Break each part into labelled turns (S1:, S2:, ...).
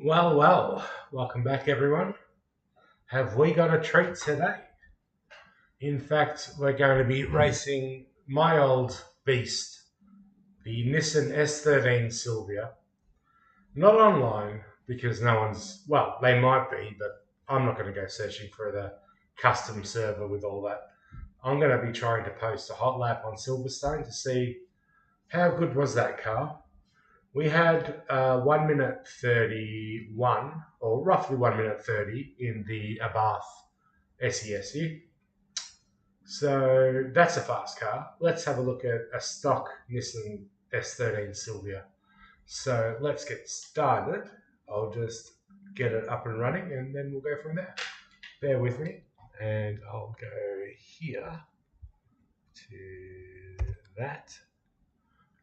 S1: Welcome back, everyone. Have we got a treat today? In fact, we're going to be racing my old beast, the Nissan S13 Silvia. Not online, because no one's, well, they might be, but I'm not going to go searching for the custom server with all that. I'm going to be trying to post a hot lap on Silverstone to see how good was that car. We had 1 minute 31, or roughly 1 minute 30 in the Abarth SESE. So that's a fast car. Let's have a look at a stock Nissan S13 Silvia. So let's get started. I'll just get it up and running and then we'll go from there. Bear with me. And I'll go here to that.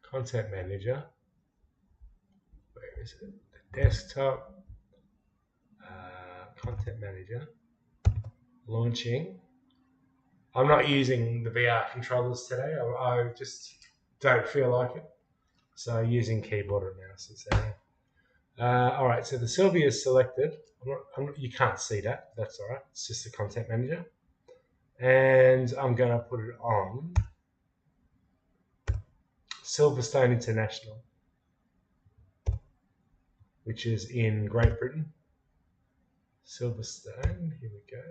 S1: Content Manager. Where is it? The desktop, Content Manager, launching. I'm not using the VR controllers today. I just don't feel like it. So using keyboard and mouse instead. All right, so the Silvia is selected. You can't see that. That's all right. It's just the Content Manager. And I'm going to put it on Silverstone International, which is in Great Britain. Silverstone, here we go.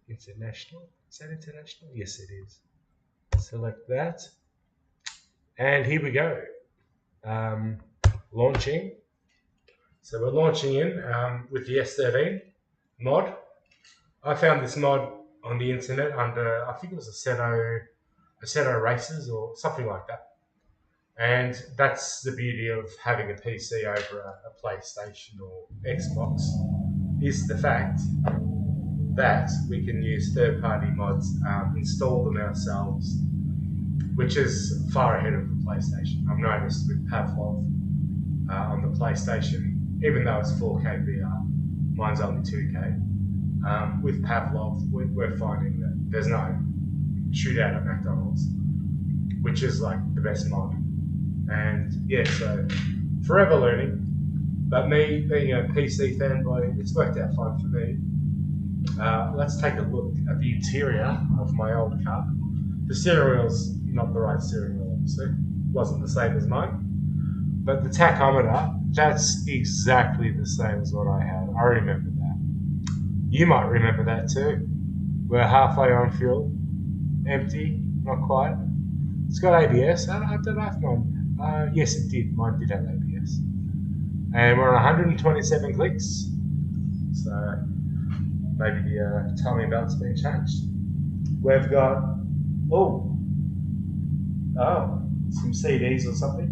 S1: International. Is that international? Yes, it is. Select that. And here we go. Launching. So we're launching in with the S13 mod. I found this mod on the internet under, I think it was Assetto Races or something like that. And that's the beauty of having a PC over a PlayStation or Xbox, is the fact that we can use third-party mods, install them ourselves, which is far ahead of the PlayStation. I've noticed with Pavlov on the PlayStation, even though it's 4K VR, mine's only 2K. With Pavlov, we're finding that there's no shootout at McDonald's, which is like the best mod. And yeah, so forever learning. But me being a PC fanboy, it's worked out fine for me. Let's take a look at the interior of my old car. The steering wheel's not the right steering wheel, obviously. It wasn't the same as mine. But the tachometer, that's exactly the same as what I had. I remember that. You might remember that too. We're halfway on fuel. Empty, not quite. It's got ABS. I don't know if mine. Yes, it did. Mine did have ABS. And we're on 127 clicks. So maybe the timing belt's been changed. We've got, some CDs or something.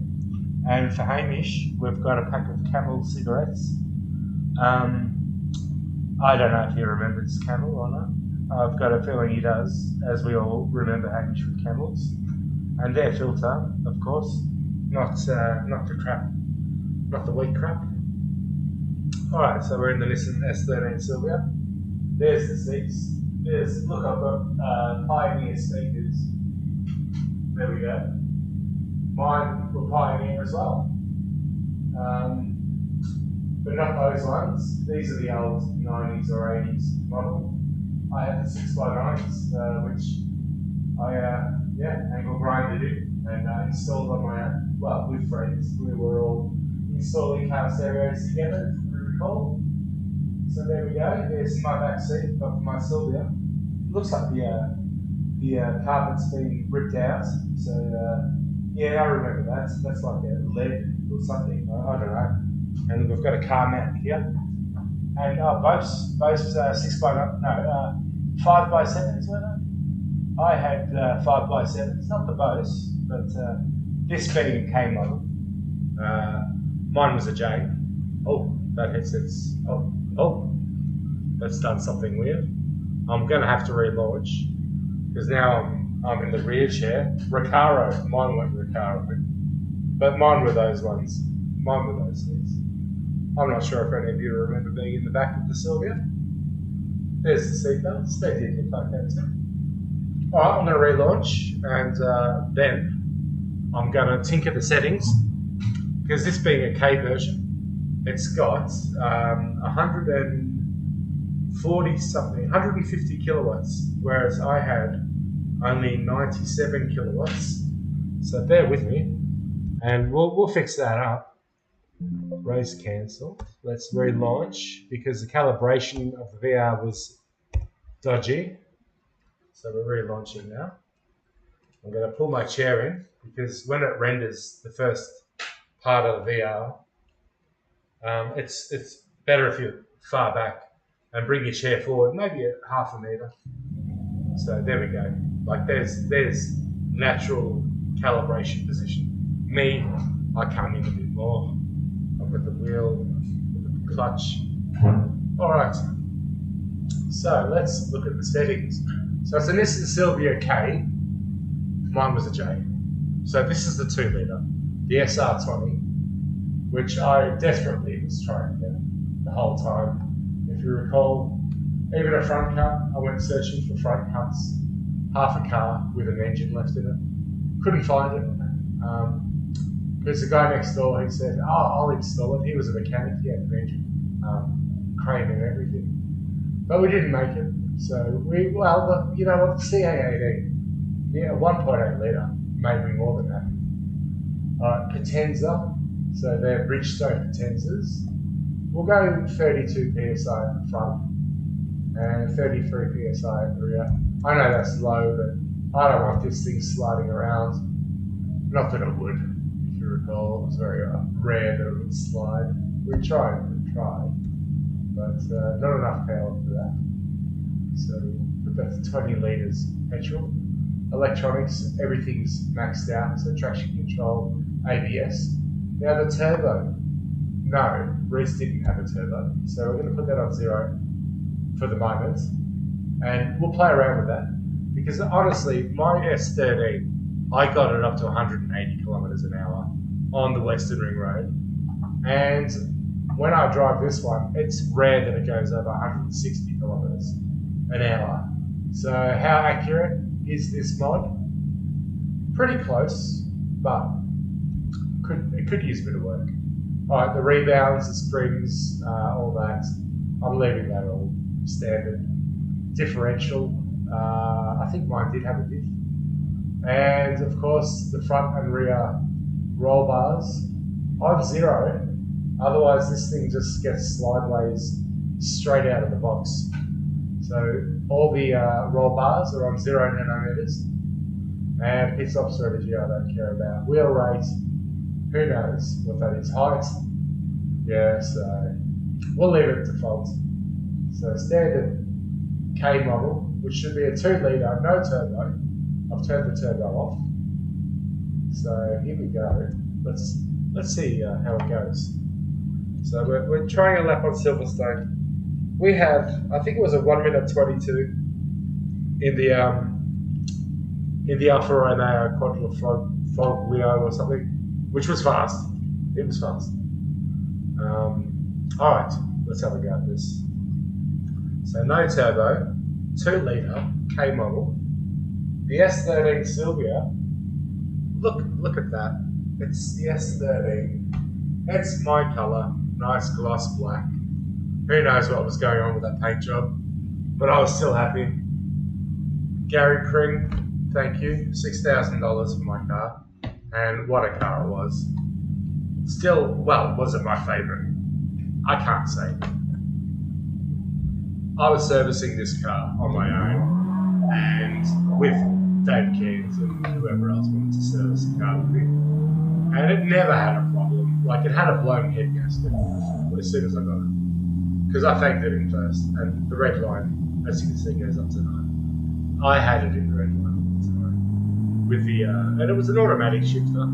S1: And for Hamish, we've got a pack of Camel cigarettes. I don't know if he remembers Camel or not. I've got a feeling he does, as we all remember Hamish with Camels. And their filter, of course. Not the crap, not the weak crap. Alright, so we're in the Nissan S13 Silvia. There's the seats. Look, I've got Pioneer speakers. There we go. Mine were Pioneer as well. But not those ones. These are the old 90s or 80s model. I had the 6x9s, which I angle grinded in and installed on my own. Well, with friends. We were all installing car stereos together, if you recall. So there we go. There's my back seat of my Silvia. It looks like the carpet's been ripped out. So yeah, I remember that. That's like a lead or something. I don't know. And we've got a car mat here. And both 5x7s were they? I had 5x7s, not the Bose, but this being a K model. Mine was a J. Oh, that headset's, that's done something weird. I'm going to have to relaunch, because now I'm in the rear chair. Recaro, mine went Recaro, but mine were those ones. Mine were those seats. I'm not sure if any of you remember being in the back of the Silvia. There's the seatbelts. They did look like that too. Alright, I'm going to relaunch, and then I'm going to tinker the settings, because this being a K version, It's got 140 something, 150 kilowatts, whereas I had only 97 kilowatts. So bear with me, and we'll fix that up. Race cancelled. Let's relaunch because the calibration of the VR was dodgy. So we're relaunching now. I'm going to pull my chair in because when it renders the first part of the VR, it's better if you're far back and bring your chair forward, maybe a half a meter. So there we go. Like there's natural calibration position. Me, I come in a bit more. I've got the wheel, the clutch. All right. So let's look at the settings. So it's a Nissan Silvia K. Mine was a J. So this is the 2 litre, the SR20, which I desperately was trying to get the whole time. If you recall, even a front cut, I went searching for front cuts, half a car with an engine left in it. Couldn't find it. Because the guy next door, he said, "Oh, I'll install it." He was a mechanic, he had an engine, crane and everything. But we didn't make it. So the CA18, yeah, 1.8 litre made me more than happy. Potenza, so they're Bridgestone Potenzas. We'll go 32 PSI at the front and 33 PSI at the rear. I know that's low, but I don't want this thing sliding around. Not that it would, if you recall. It was very rare that it would slide. We tried, but not enough power for that. So we'll put that to 20 litres petrol. Electronics, everything's maxed out, so traction control, ABS. Now the turbo, no, Reese didn't have a turbo, so we're going to put that on 0 for the moment, and we'll play around with that, because honestly, my S13, I got it up to 180 kilometres an hour on the Western Ring Road, and when I drive this one, it's rare that it goes over 160 kilometres an hour. So how accurate is this mod? Pretty close, but it could use a bit of work. Alright, the rebounds, the springs, all that, I'm leaving that all standard. Differential, I think mine did have a diff. And of course, the front and rear roll bars on 0, otherwise this thing just gets sideways straight out of the box. So all the roll bars are on 0 nanometers, and pit stop strategy I don't care about. Wheel rate, who knows what that is. Height, yeah, so we'll leave it default. So standard K model, which should be a 2 litre, no turbo. I've turned the turbo off. So here we go. Let's see how it goes. So we're trying a lap on Silverstone. We have, I think it was a 1 minute 22 in the Alfa Romeo Quadrifoglio or something, which was fast. It was fast. All right, let's have a go at this. So no turbo, 2 litre K model. The S13 Silvia. Look at that. It's the S13. It's my colour, nice gloss black. Who knows what was going on with that paint job, but I was still happy. Gary Kring, thank you, $6,000 for my car, and what a car it was. Still, well, wasn't my favourite. I can't say. I was servicing this car on my own, and with Dave Keens and whoever else wanted to service the car with me, and it never had a problem. Like, it had a blown head gasket as soon as I got it. Because I faked it in first, and the red line, as you can see, goes up to 9. I had it in the red line all the time, with the and it was an automatic shifter,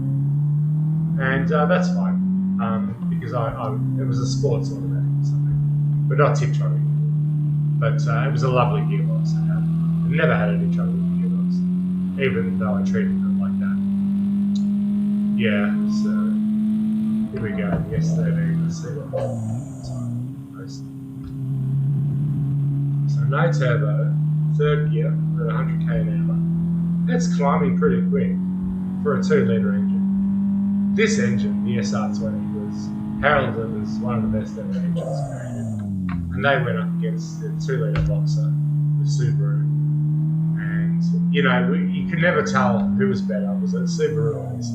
S1: and that's fine, because it was a sports automatic or something, but not Tiptronic. But it was a lovely gearbox I had. I never had any trouble with the gearbox, even though I treated it like that. Yeah, so here we go. The S13. Let's see what time. So no turbo, 3rd gear at 100k an hour. That's climbing pretty quick for a 2 litre engine. This engine, the SR20, was heralded as one of the best ever engines created. And they went up against the 2-litre Boxer, the Subaru. And, you know, you could never tell who was better. Was it Subaru or this?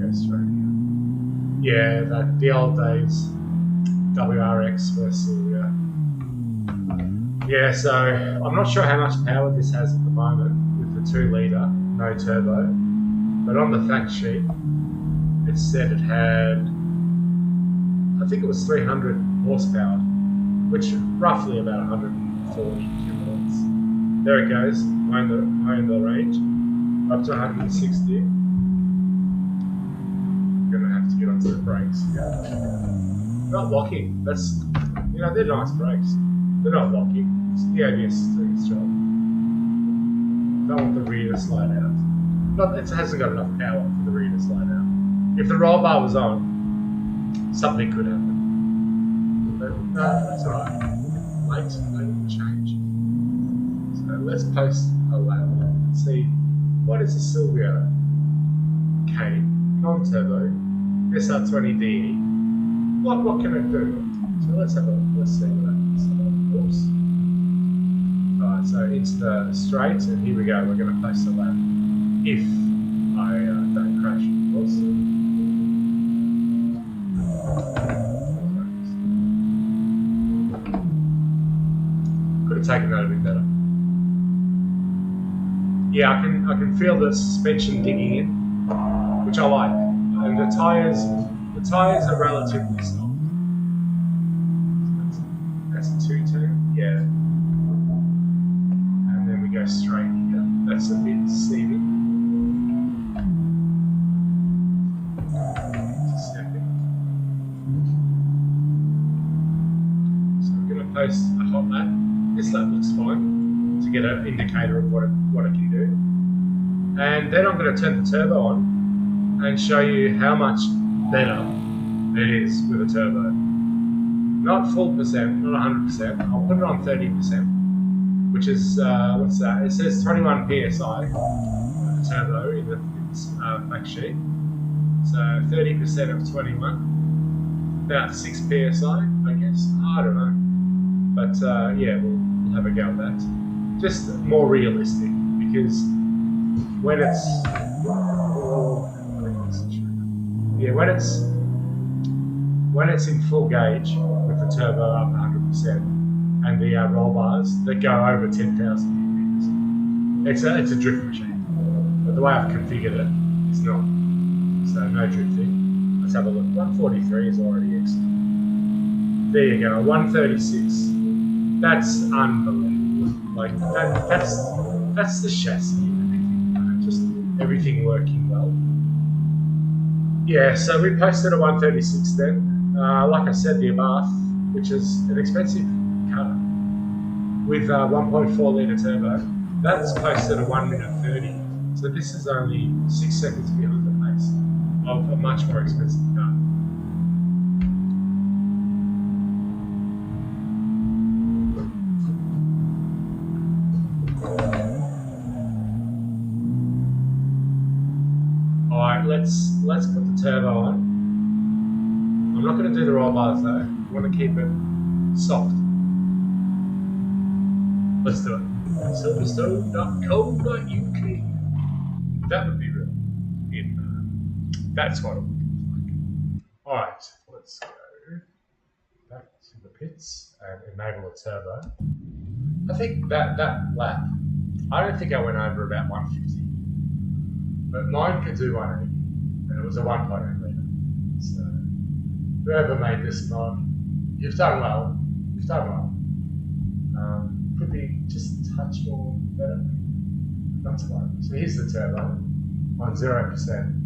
S1: Go straight here. Yeah, the old days, WRX versus Silvia. Yeah, so I'm not sure how much power this has at the moment with the 2-litre, no turbo. But on the fact sheet, it said it had, I think it was 300 horsepower, which is roughly about 140 kilowatts. There it goes, own the range, up to 160. Gonna have to get onto the brakes. Not locking. That's, you know, they're nice brakes. They're not locking. The ABS is doing its job. Don't want the rear to slide out. Not, it hasn't got enough power for the rear to slide out. If the roll bar was on, something could happen. But no, that's alright. Late will change. So let's post a lap and see what is a Silvia K non-turbo SR20DE. What can it do? So let's see what happens. Oops. Alright, so into the straight, and here we go. We're going to post a lap if I don't crash, of course. Could have taken that a bit better. Yeah, I can feel the suspension digging in, which I like, and the tires are relatively soft. That's a 2-turn, yeah. And then we go straight here. That's a bit deceiving. So I'm going to post a hot lap. This lap looks fine to get an indicator of what it can do. And then I'm going to turn the turbo on and show you how much better it is with a turbo. Not full percent, not 100%. I'll put it on 30%, which is, what's that? It says 21 PSI with the turbo in the fact sheet. So 30% of 21, about 6 PSI, I guess. I don't know. But yeah, we'll have a go at that. Just more realistic, because when it's when it's in full gauge with the turbo up 100% and the roll bars that go over 10,000 newton meters, it's a drift machine. But the way I've configured it, it's not. So no drifting. Let's have a look. 143 is already excellent. There you go. 136. That's unbelievable. Like that's the chassis and everything. Just everything working well. Yeah, so we posted a 136 then. Like I said, the Abarth, which is an expensive car, with 1.4 litre turbo, that's posted a 1 minute 30. So this is only 6 seconds behind the pace of a much more expensive car. Alright, let's put the turbo on. I'm not going to do the roll bars though. I want to keep it soft. Let's do it. Silverstone.co.uk. That would be real. That's what it would look like. Alright, let's go back to the pits and enable a turbo. I think that lap, I don't think I went over about 150. But mine could do 180, and it was a 1.8 litre. So whoever made this mod, you've done well. You've done well. Could be just a touch more better. Not to worry. So here's the turbo on 0%.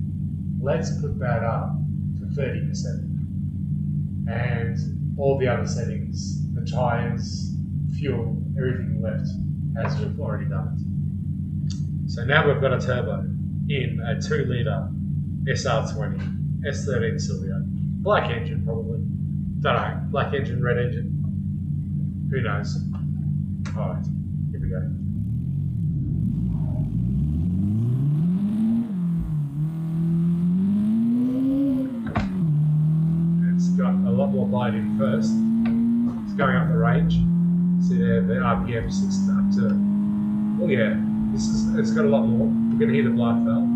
S1: Let's put that up to 30%. And all the other settings, the tyres, fuel, everything left as we've already done it. So now we've got a turbo in a 2 litre SR20 S13 Silvia. Black engine probably. Don't know. Black engine, red engine. Who knows? Alright, here we go. what light in first. It's going up the range. See there, the RPM 6 up to. Oh yeah, it's got a lot more. We're going to hear the blind valve.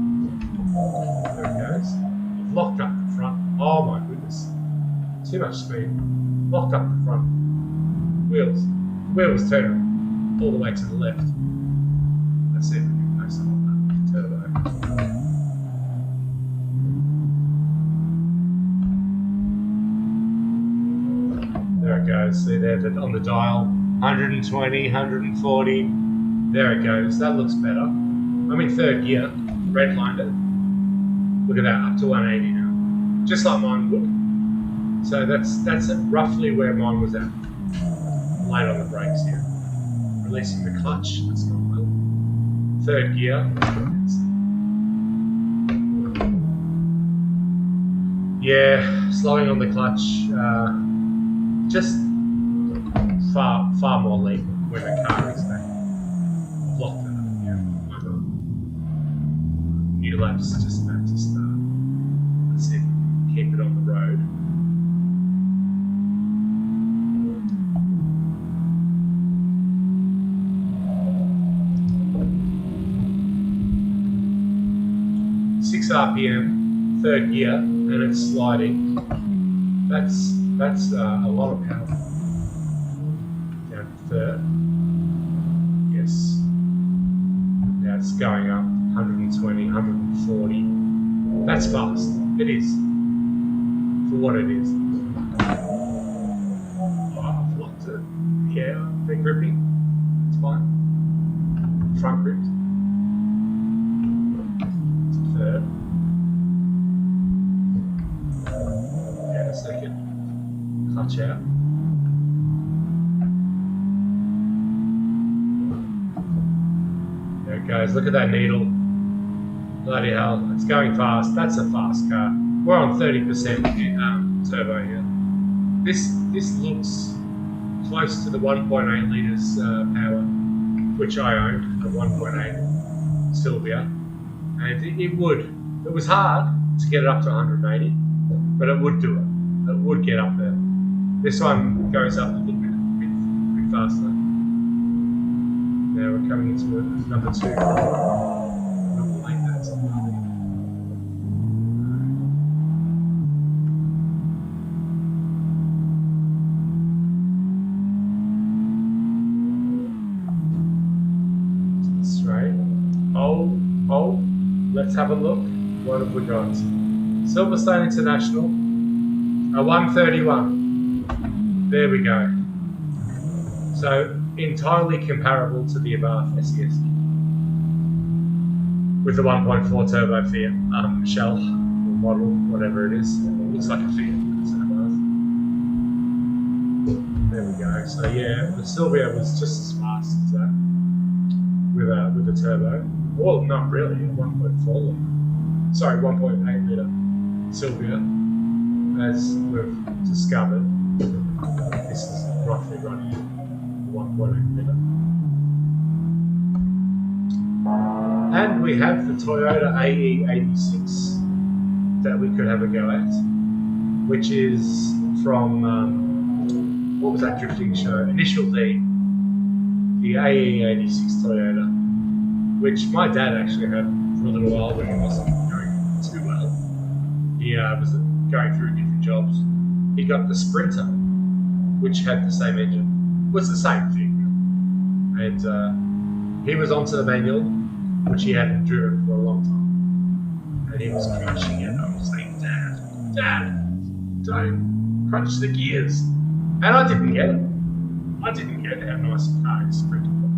S1: There it goes. I've locked up the front. Oh my goodness. Too much speed. Locked up the front. Wheels turning all the way to the left. Let's see if we can post on that turbo. There it goes. See there on the dial. 120, 140. There it goes. That looks better. I'm in third gear. Redlined it. Look at that. Up to 180 now. Just like mine would. So that's roughly where mine was at. Light on the brakes here. Releasing the clutch. That's not well. Third gear. Yeah, slowing on the clutch. Just far more leap when the car is back. Locked it up. Yeah. New laps just about to start. Let's see if we can keep it on the road. RPM, third gear, and it's sliding. That's a lot of power. Down to third. Yes. Now it's going up 120, 140. That's fast. It is. For what it is. Oh, I've locked it. Yeah, they're gripping. It's fine. Front gripped. Third. Second, clutch out. There it goes. Look at that needle. Bloody hell, it's going fast. That's a fast car. We're on 30% turbo here. This looks close to the 1.8 litres power, which I owned, the 1.8 Sylvia, and it was hard to get it up to 180, but it would do it. It would get up there. This one goes up a little bit faster. Now we're coming into number 2. Number 8, that's another. Straight. Oh, let's have a look. What have we got? Silverstone International. A 131. There we go. So entirely comparable to the above SES with the 1.4 turbo Fiat shell or model, whatever it is. It looks like a Fiat. It's an above. There we go. So yeah, the Sylvia was just as fast as that with the turbo. Well, not really. 1.4 litre. Sorry, 1.8 litre Sylvia. As we've discovered, this is roughly running 1.8 litre. And we have the Toyota AE86 that we could have a go at, which is from, what was that drifting show? Initial D, the AE86 Toyota, which my dad actually had for a little while when he wasn't going too well. He was going through different jobs. He got the Sprinter, which had the same engine. It was the same thing. And he was onto the manual, which he hadn't driven for a long time. And he was crunching it. I was saying, Dad, don't crunch the gears. And I didn't get it. I didn't get how nice a car his Sprinter was.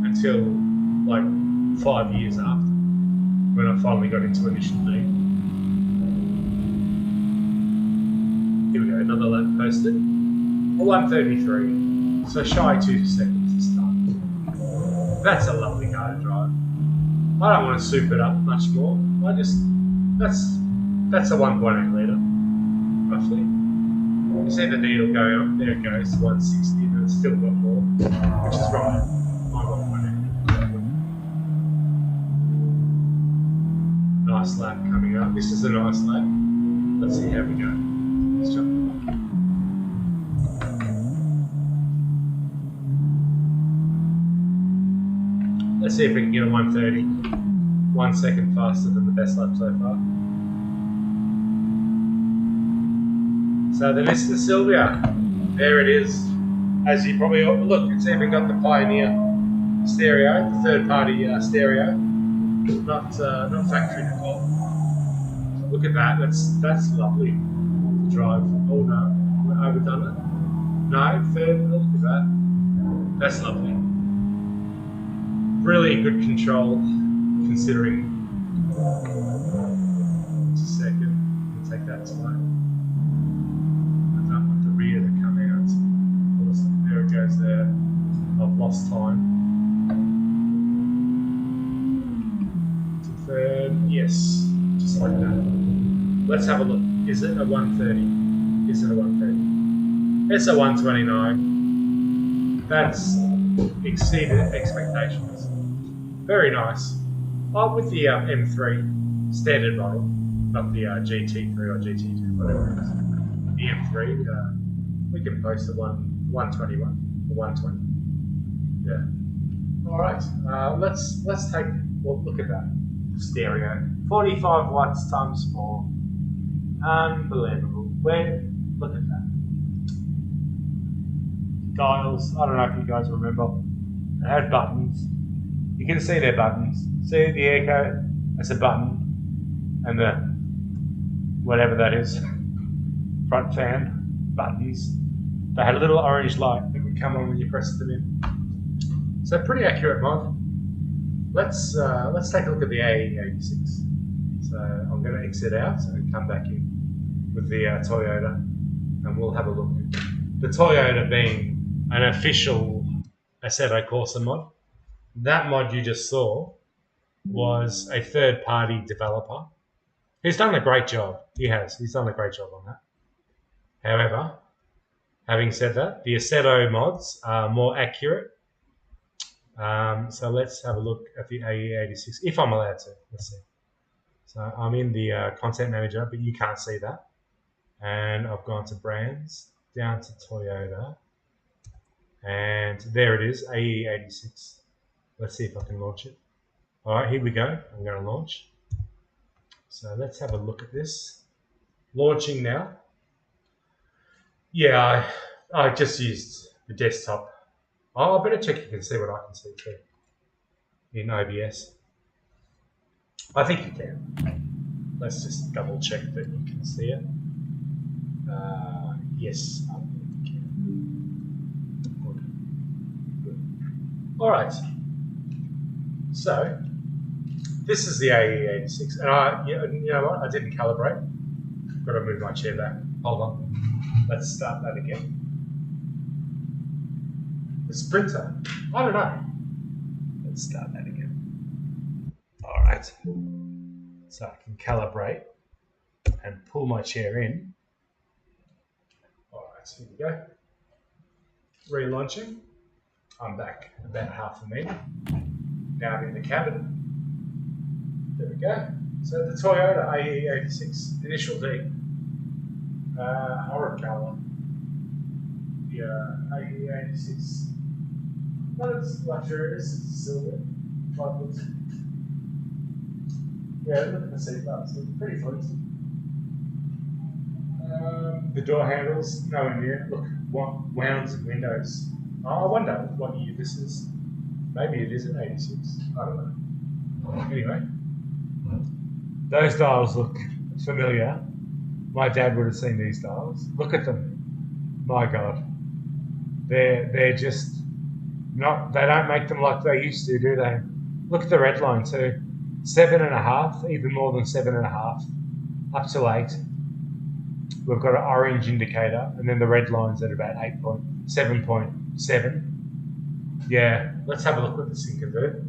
S1: Until like 5 years after, when I finally got into initial D. Here we go, another lap posted. A 133, so shy 2 seconds to start. That's a lovely car to drive. I don't want to soup it up much more. That's a 1.8 litre, roughly. You see the needle going up, there it goes, 160, but it's still got more, which is right. My 1.8. Nice lap coming up. This is a nice lap. Let's see how we go. Let's jump. Let's see if we can get a 130. 1 second faster than the best lap so far. So the Mr. Sylvia, there it is. As you probably look, it's even got the Pioneer stereo, the third-party stereo, not factory default. Look at that. That's lovely to drive. Oh no, we've overdone it. No, third. Look at that. That's lovely. Really good control, considering. Just a second. We'll take that time. I don't want the rear to come out. There it goes there. I've lost time. To third. Yes. Just like that. Let's have a look. Is it a 130? Is it a 130? It's a 129. That's exceeded expectations. Very nice. Oh, with the M3 standard model, not the GT3 or GT2, whatever it is. The M3, we can post a 121 or 120. Yeah. All right. Let's take. Well, look at that stereo. 45 watts times 4. Unbelievable. Look at that. Dials. I don't know if you guys remember. They had buttons. You can see their buttons. See the airco? That's a button. And the whatever that is, front fan buttons. They had a little orange light that would come on when you pressed them in. So pretty accurate mod. Let's take a look at the AE86. So I'm going to exit out and come back in with the Toyota, and we'll have a look. The Toyota being an official Assetto Corsa mod. That mod you just saw was a third-party developer who's done a great job. He has. He's done a great job on that. However, having said that, the Assetto mods are more accurate. So let's have a look at the AE86, if I'm allowed to. Let's see. So I'm in the content manager, but you can't see that. And I've gone to brands, down to Toyota, and there it is, AE86. Let's see if I can launch it. All right, here we go. I'm going to launch. So let's have a look at this. Launching now. Yeah, I just used the desktop. Oh, I better check you can see what I can see too in OBS. I think you can. Let's just double check that you can see it. Yes, I think you can. Good. All right. So this is the AE86, and you know what? I didn't calibrate. Got to move my chair back. Hold on. Let's start that again. The Sprinter. I don't know. Let's start that again. All right. So I can calibrate and pull my chair in. All right, here we go. Relaunching. I'm back about half a meter. Now I'm in the cabin. There we go. So the Toyota AE86, initial D. Orange colour. Yeah, AE86. Not as luxurious as the silver. Yeah, look at the seat belts. They're pretty flimsy. The door handles, nowhere near. Look, wounds and windows. Oh, I wonder what year this is. Maybe it is an 86. I don't know. Anyway, those dials look familiar. My dad would have seen these dials. Look at them. My God. They're just not, they don't make them like they used to, do they? Look at the red line too. 7.5, even more than 7.5, up to 8. We've got an orange indicator, and then the red line's at about 7.7. Yeah, let's have a look what this thing can do.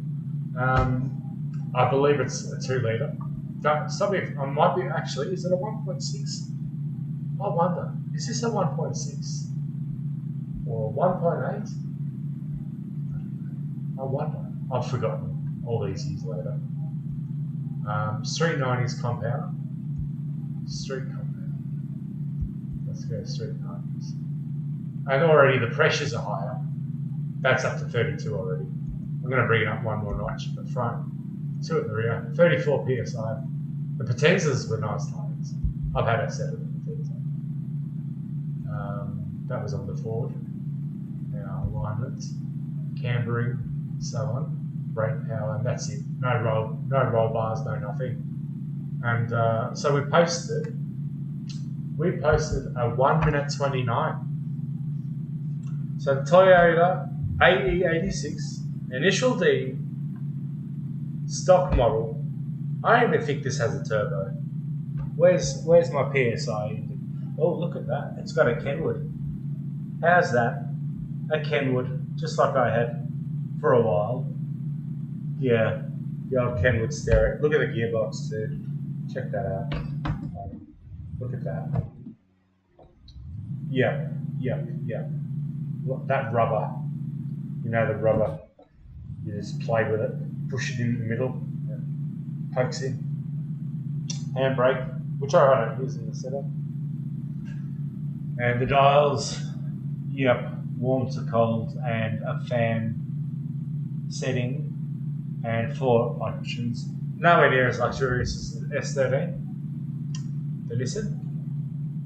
S1: I believe it's a 2 litre. Stop me if I might be, actually, is it a 1.6? I wonder, is this a 1.6? Or 1.8? I wonder. I've forgotten all these years later. Street 90s compound. Street compound. Let's go street 90s. And already the pressures are higher. That's up to 32 already. I'm going to bring it up one more notch at the front, 2 at the rear, 34 psi. The Potenzas were nice tires. I've had a set of the Potenza. That was on the Ford. Now alignment, cambering, so on. Brake power, and that's it. No roll bars, no nothing. And so we posted a 1 minute 29. So the Toyota AE86 initial D stock model. I don't even think this has a turbo. Where's my PSI? Oh, look at that. It's got a Kenwood. How's that? A Kenwood, just like I had for a while. Yeah, the old Kenwood stereo. Look at the gearbox too. Check that out. Look at that. Yeah. Look, that rubber. You know the rubber. You just play with it, push it in the middle, pokes in. Handbrake, which I don't use in the setup. And the dials, yep, warm to cold, and a fan setting, and 4 options. Nowhere near as luxurious as the S13 to listen,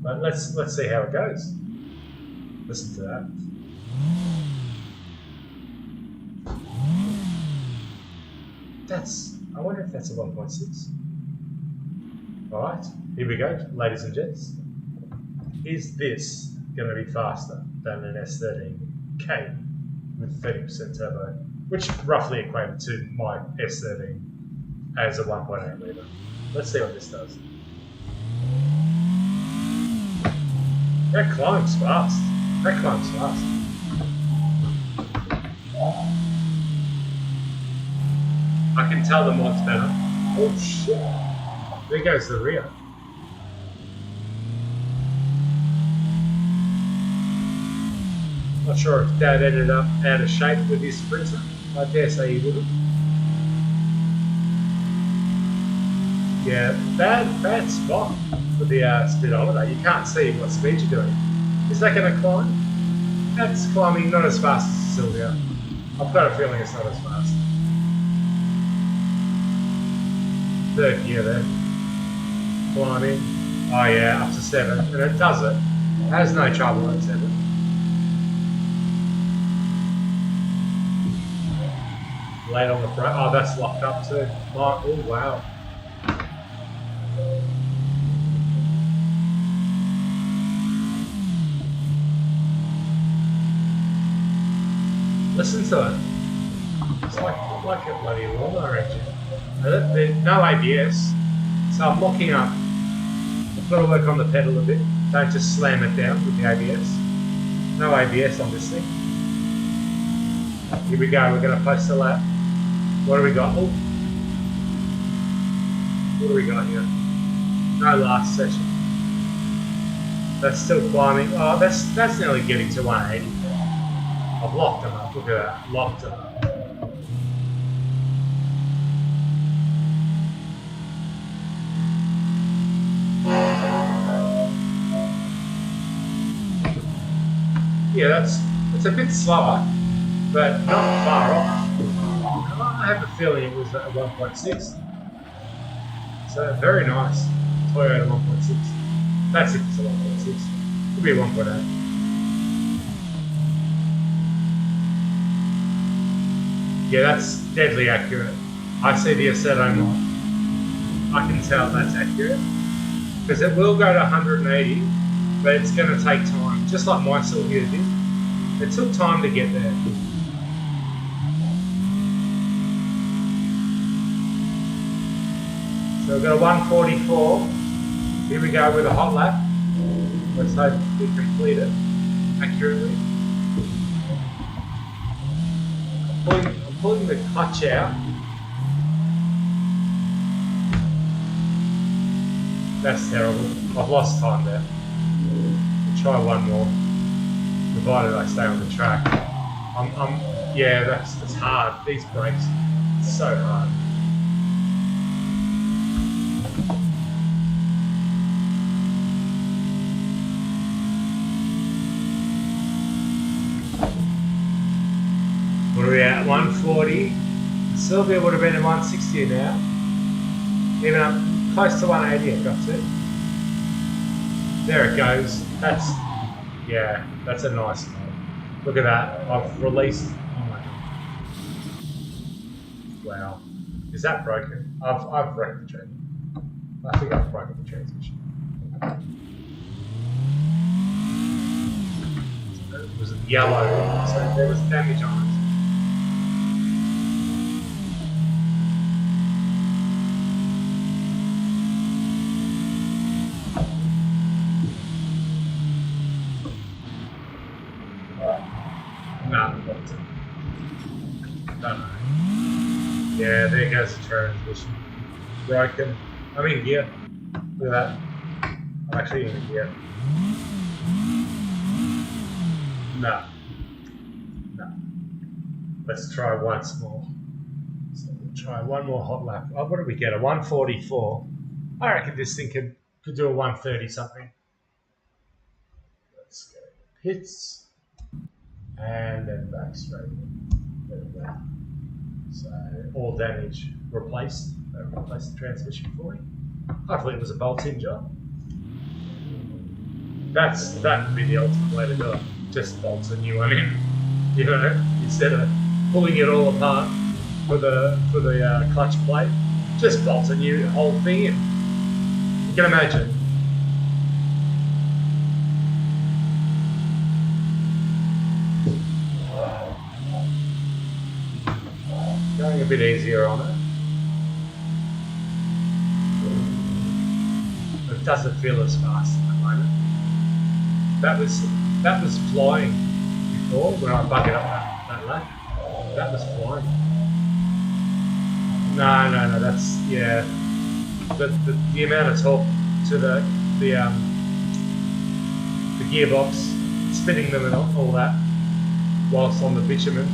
S1: but let's see how it goes. Listen to that. I wonder if that's a 1.6. Alright, here we go, ladies and gents. Is this going to be faster than an S13K with 30% turbo, which roughly equated to my S13 as a 1.8 litre? Let's see what this does. That climbs fast. I can tell the mod's better. Oh shit. There goes the rear. Not sure if Dad ended up out of shape with his Sprinter. I dare say he wouldn't. Yeah, bad spot for the speedometer. You can't see what speed you're doing. Is that going to climb? That's climbing not as fast as Sylvia. I've got a feeling it's not as fast. Third gear there. Climbing. Oh yeah, up to 7. And it does it. It has no trouble at 7. Late on the front. Oh, that's locked up too. Oh wow. Listen to it. It's like a bloody lawnmower engine. There's no ABS, so I'm locking up. I've got to work on the pedal a bit. Don't just slam it down with the ABS. No ABS on this thing. Here we go. We're going to post a lap. What do we got? Oh. What do we got here? No last session. That's still climbing. Oh, that's nearly getting to 180. I've locked them up. Look at that. Locked them up. Yeah, it's a bit slower, but not far off. I have a feeling it was a 1.6. So very nice. Toyota 1.6. That's if it's a 1.6. Could be a 1.8. Yeah, that's deadly accurate. I see the Assetto mod. I can tell that's accurate. Because it will go to 180, but it's going to take time. Just like my Sylvia did. It took time to get there. So we've got a 144. Here we go with a hot lap. Let's hope we complete it accurately. I'm pulling the clutch out. That's terrible. I've lost time there. We'll try one more, provided I stay on the track. Yeah, that's hard. These brakes, it's so hard. What Where are we at? 140. Sylvia would have been at 160 now. Even up close to 180 it got to. There it goes. That's, yeah, that's a nice one. Look at that. I've released, oh my god. Wow. Is that broken? I've wrecked the transmission. I think I've broken the transmission. It was yellow, so there was damage on it. No, don't know. Yeah, there goes the transmission. Broken. I'm in gear. Look at that. I'm actually in gear. No. No. Let's try once more. So we'll try one more hot lap. Oh, what did we get? A 144. I reckon this thing could do a 130 something. Let's go pits. And then back straight in. There we go. So all damage replaced. Replaced the transmission for me. Hopefully it was a bolt-in job. That would be the ultimate way to do it. Just bolt a new one in. You know, instead of pulling it all apart for the clutch plate, just bolt a new whole thing in. You can imagine. Going a bit easier on it. It doesn't feel as fast at the moment. That was flying before when I buggered up that lap. That was flying. No, that's, yeah. The amount of torque to the gearbox, spinning them and all that, whilst on the bitumen,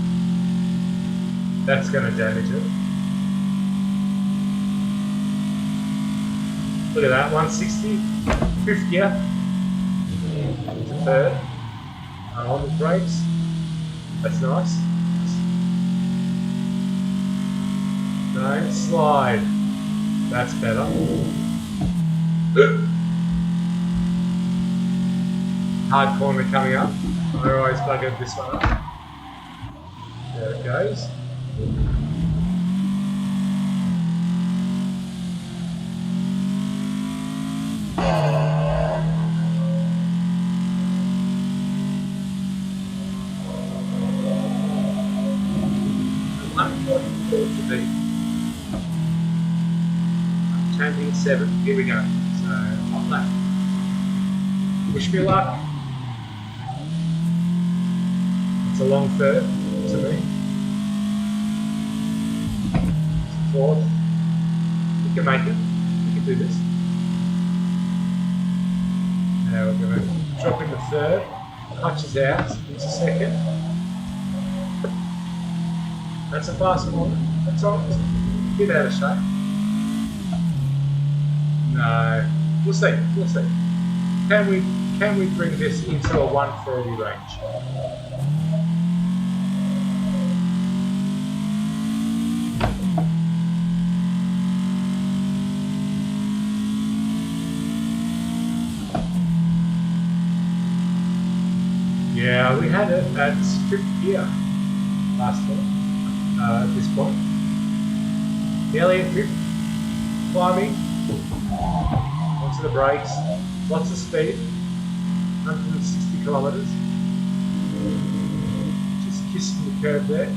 S1: that's going to damage it. Look at that, 160, fifth gear, to third, on the brakes, that's nice. No, slide, that's better. Hard corner coming up, I always buggered this one up. There it goes. Changing 7. Here we go. So hot lap. Wish me luck. It's a long third to me. Fourth. You can make it. You can do this. Now we're going to drop into third. Clutch is out into second. That's a fast corner. That's all. Get out of shape. No. We'll see. We'll see. Can we bring this into a 130 range? Yeah, we had it at 5th gear last time, at this point. Nearly at 5th, climbing, onto the brakes, lots of speed, 160 kilometres. Just kissing the curb there.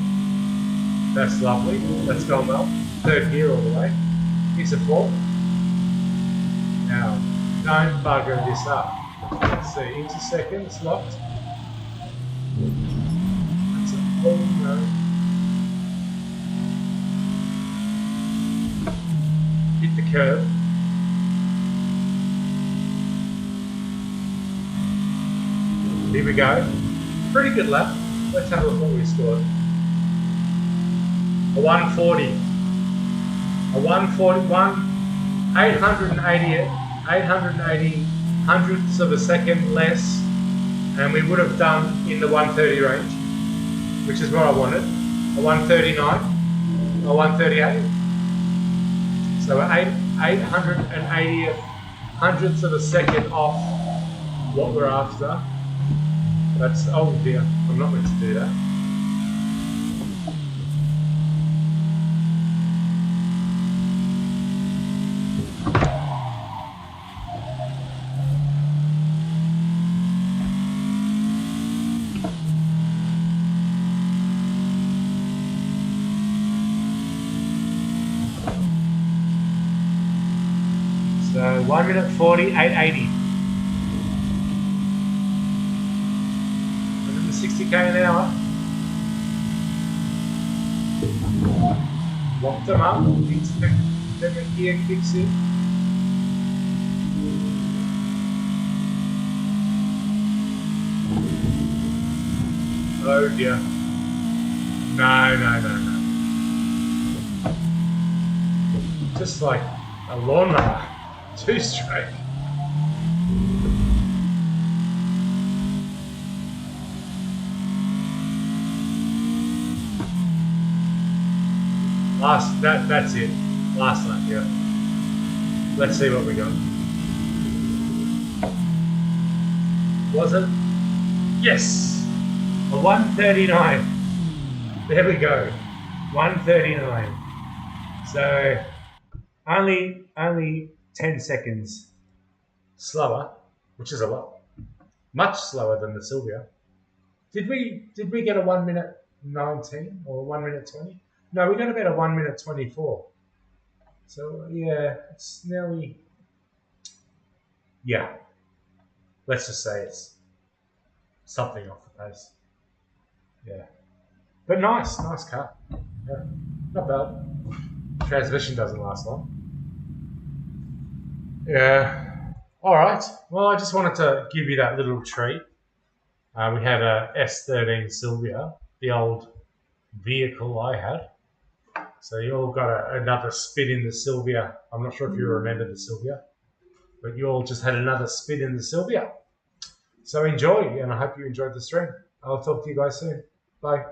S1: That's lovely, that's gone well. 3rd gear all the way. Here's a 4th. Now, don't bugger this up. Let's see, into 2nd, it's locked. That's a full no. Hit the curb. Here we go. Pretty good lap. Let's have a look what we scored. A 140. A 141. 880 hundredths of a second less. And we would have done in the 130 range, which is what I wanted. a 139, a 138. So we're 880 hundredths of a second off what we're after. That's, oh dear, I'm not meant to do that. So 1 minute 40, 880. 160k an hour. Locked them up. Then the gear kicks in. Oh dear. No. Just like a lawnmower. 2 stroke. That's it. Last lap, yeah. Let's see what we got. Was it? Yes! A 139. There we go. 139. So only 10 seconds slower, which is a lot. Much slower than the Silvia. Did we get a 1 minute 19 or 1 minute 20? No, we got about a 1 minute 24. So yeah, it's nearly, yeah. Let's just say it's something off the pace. Yeah. But nice car. Yeah. Not bad. Transmission doesn't last long. Yeah. All right. Well, I just wanted to give you that little treat. We had a S13 Silvia, the old vehicle I had. So you all got another spin in the Silvia. I'm not sure if you remember the Silvia, but you all just had another spin in the Silvia. So enjoy, and I hope you enjoyed the stream. I'll talk to you guys soon. Bye.